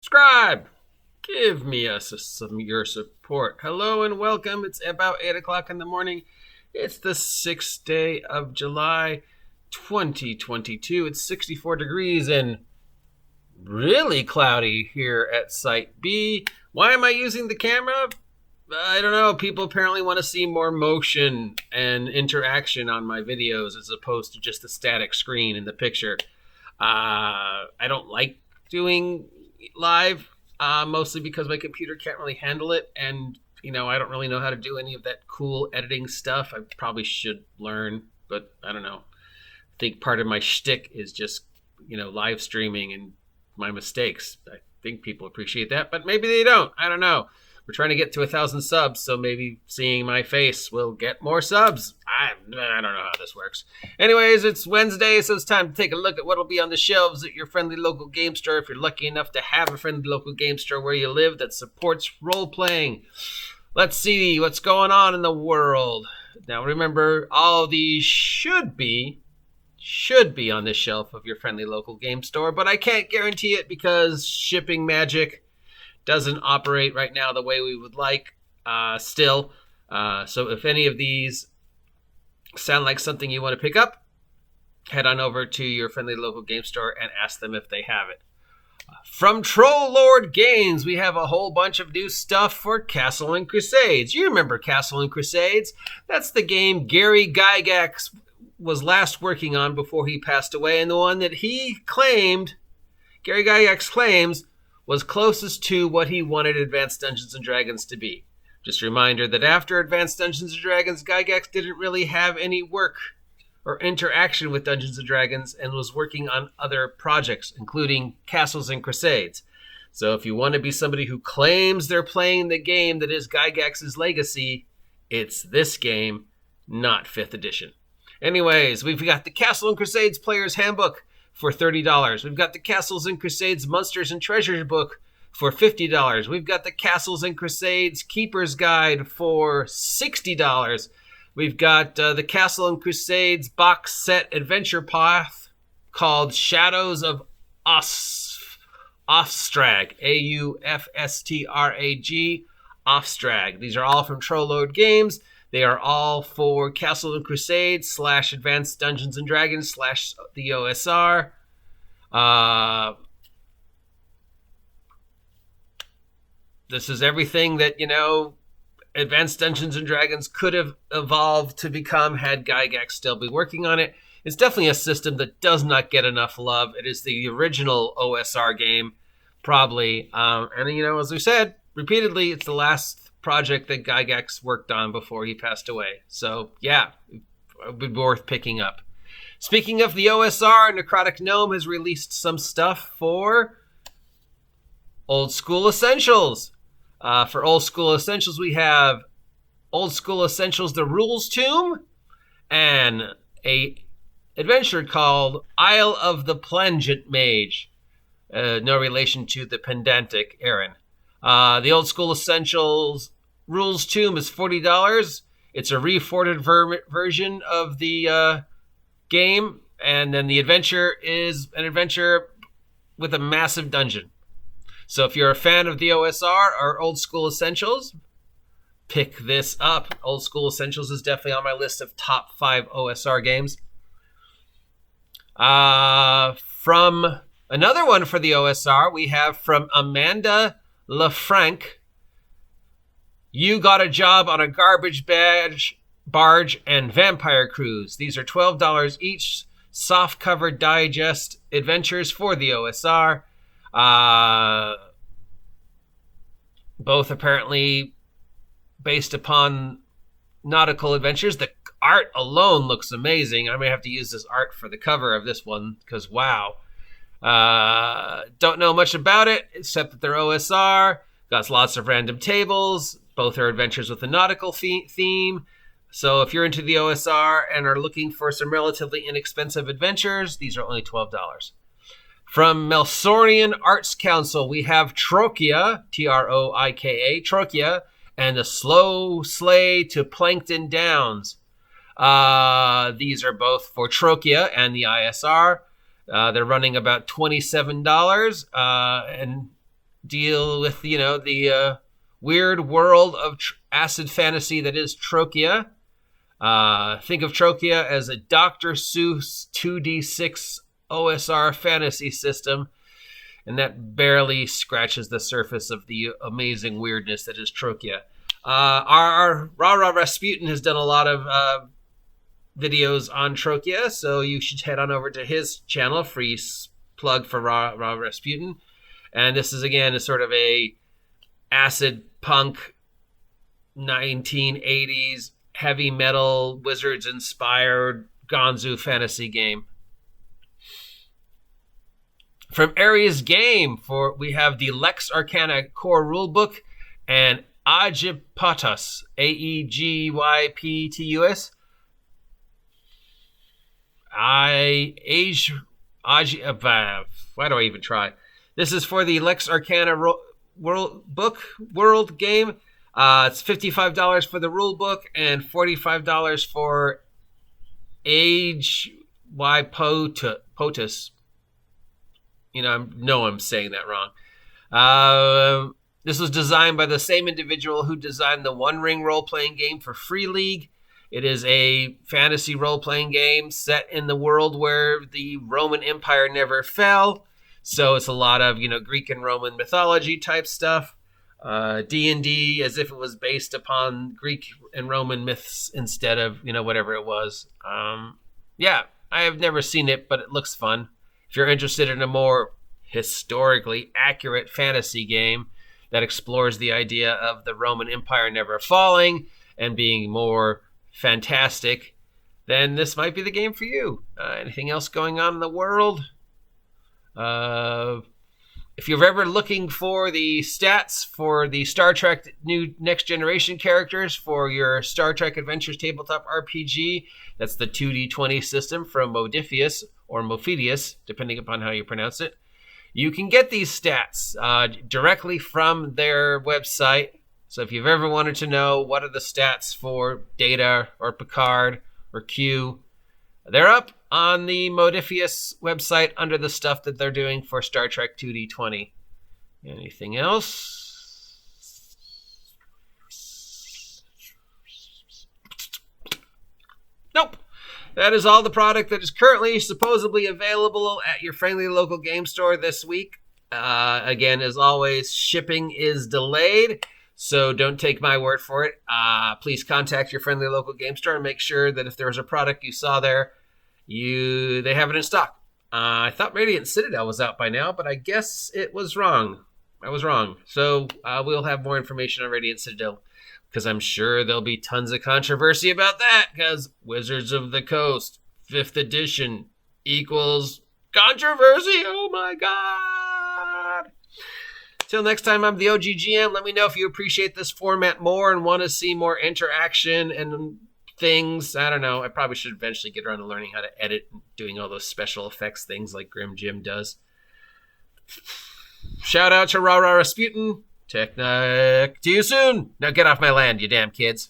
subscribe. Give me some your support. Hello and welcome. It's about 8 o'clock in the morning. It's the 6th day of July, 2022. It's 64 degrees and really cloudy here at Site B. Why am I using the camera? I don't know. People apparently want to see more motion and interaction on my videos as opposed to just the static screen in the picture. I don't like doing live, mostly because my computer can't really handle it. And, I don't really know how to do any of that cool editing stuff. I probably should learn, but I don't know. I think part of my shtick is just, live streaming and my mistakes. I think people appreciate that, but maybe they don't. I don't know. We're trying to get to 1,000 subs, so maybe seeing my face will get more subs. I don't know how this works. Anyways, it's Wednesday, so it's time to take a look at what will be on the shelves at your friendly local game store if you're lucky enough to have a friendly local game store where you live that supports role-playing. Let's see what's going on in the world. Now, remember, all of these should be on the shelf of your friendly local game store, but I can't guarantee it because shipping magic doesn't operate right now the way we would like still. So if any of these sound like something you want to pick up, head on over to your friendly local game store and ask them if they have it. From Troll Lord Games, we have a whole bunch of new stuff for Castle and Crusades. You remember Castle and Crusades? That's the game Gary Gygax was last working on before he passed away, and the one that Gary Gygax claims, was closest to what he wanted Advanced Dungeons & Dragons to be. Just a reminder that after Advanced Dungeons & Dragons, Gygax didn't really have any work or interaction with Dungeons & Dragons and was working on other projects, including Castles and Crusades. So if you want to be somebody who claims they're playing the game that is Gygax's legacy, it's this game, not 5th edition. Anyways, we've got the Castle and Crusades Player's Handbook for $30. We've got the Castles and Crusades Monsters and Treasures book for $50. We've got the Castles and Crusades Keeper's Guide for $60. We've got the Castle and Crusades box set adventure path called Shadows of Aufstrag, Aufstrag, Aufstrag. These are all from Troll Lord Games. They are all for Castle and Crusades / Advanced Dungeons & Dragons / the OSR. This is everything that, Advanced Dungeons & Dragons could have evolved to become had Gygax still be working on it. It's definitely a system that does not get enough love. It is the original OSR game, probably. And, as we said repeatedly, it's the last project that Gygax worked on before he passed away. So, yeah, it would be worth picking up. Speaking of the OSR, Necrotic Gnome has released some stuff for Old School Essentials. For Old School Essentials, we have Old School Essentials The Rules Tomb and a adventure called Isle of the Plangent Mage. No relation to the pedantic Aaron. The Old School Essentials Rules Tomb is $40. It's a reforged version of the game, and then the adventure is an adventure with a massive dungeon. So if you're a fan of the OSR or Old School Essentials, pick this up. Old School Essentials is definitely on my list of top 5 OSR games. From another one for the OSR, we have from Amanda LaFranc, You Got a Job on a Garbage Barge and Vampire Cruise. These are $12 each, soft-cover digest adventures for the OSR. Both apparently based upon nautical adventures. The art alone looks amazing. I may have to use this art for the cover of this one because, wow. Don't know much about it except that they're OSR. Got lots of random tables. Both are adventures with a nautical theme. So if you're into the OSR and are looking for some relatively inexpensive adventures, these are only $12. From Melsorian Arts Council, we have Troika, Troika, Troika, and the Slow Sleigh to Plankton Downs. These are both for Troika and the ISR. They're running about $27, and deal with, the weird world of acid fantasy that is Trokia. Think of Trokia as a Dr. Seuss 2D6 OSR fantasy system, and that barely scratches the surface of the amazing weirdness that is Trokia. Our Rah Rasputin has done a lot of videos on Trokia, so you should head on over to his channel. Free plug for Rah Rasputin. And this is, again, a sort of a acid punk 1980s heavy metal wizards inspired Gonzu fantasy game. From Ares Game, we have the Lex Arcana core rulebook and Aegyptus, Aegyptus. Why do I even try? This is for the Lex Arcana world game. It's $55 for the rule book and $45 for Aegyptus. I'm saying that wrong. This was designed by the same individual who designed the One Ring role-playing game for Free League. It is a fantasy role-playing game set in the world where the Roman Empire never fell. So it's a lot of, Greek and Roman mythology type stuff. D&D as if it was based upon Greek and Roman myths instead of, whatever it was. I have never seen it, but it looks fun. If you're interested in a more historically accurate fantasy game that explores the idea of the Roman Empire never falling and being more fantastic, then this might be the game for you. Anything else going on in the world? If you're ever looking for the stats for the Star Trek new Next Generation characters for your Star Trek Adventures tabletop RPG, that's the 2D20 system from Modifius or Mofidius, depending upon how you pronounce it. You can get these stats directly from their website. So if you've ever wanted to know what are the stats for Data or Picard or Q, they're up on the Modifius website under the stuff that they're doing for Star Trek 2D20. Anything else? Nope. That is all the product that is currently supposedly available at your friendly local game store this week. Again, as always, shipping is delayed, so don't take my word for it. Please contact your friendly local game store and make sure that if there's a product you saw there, they have it in stock. I thought Radiant Citadel was out by now, but I guess it was wrong. I was wrong. So we'll have more information on Radiant Citadel, because I'm sure there'll be tons of controversy about that, because Wizards of the Coast 5th edition equals controversy. Oh my god. Till next time, I'm the OGGM. Let me know if you appreciate this format more and want to see more interaction and things. I don't know. I probably should eventually get around to learning how to edit and doing all those special effects things like Grim Jim does. Shout out to Rah Rasputin. Technic. To you soon. Now get off my land, you damn kids.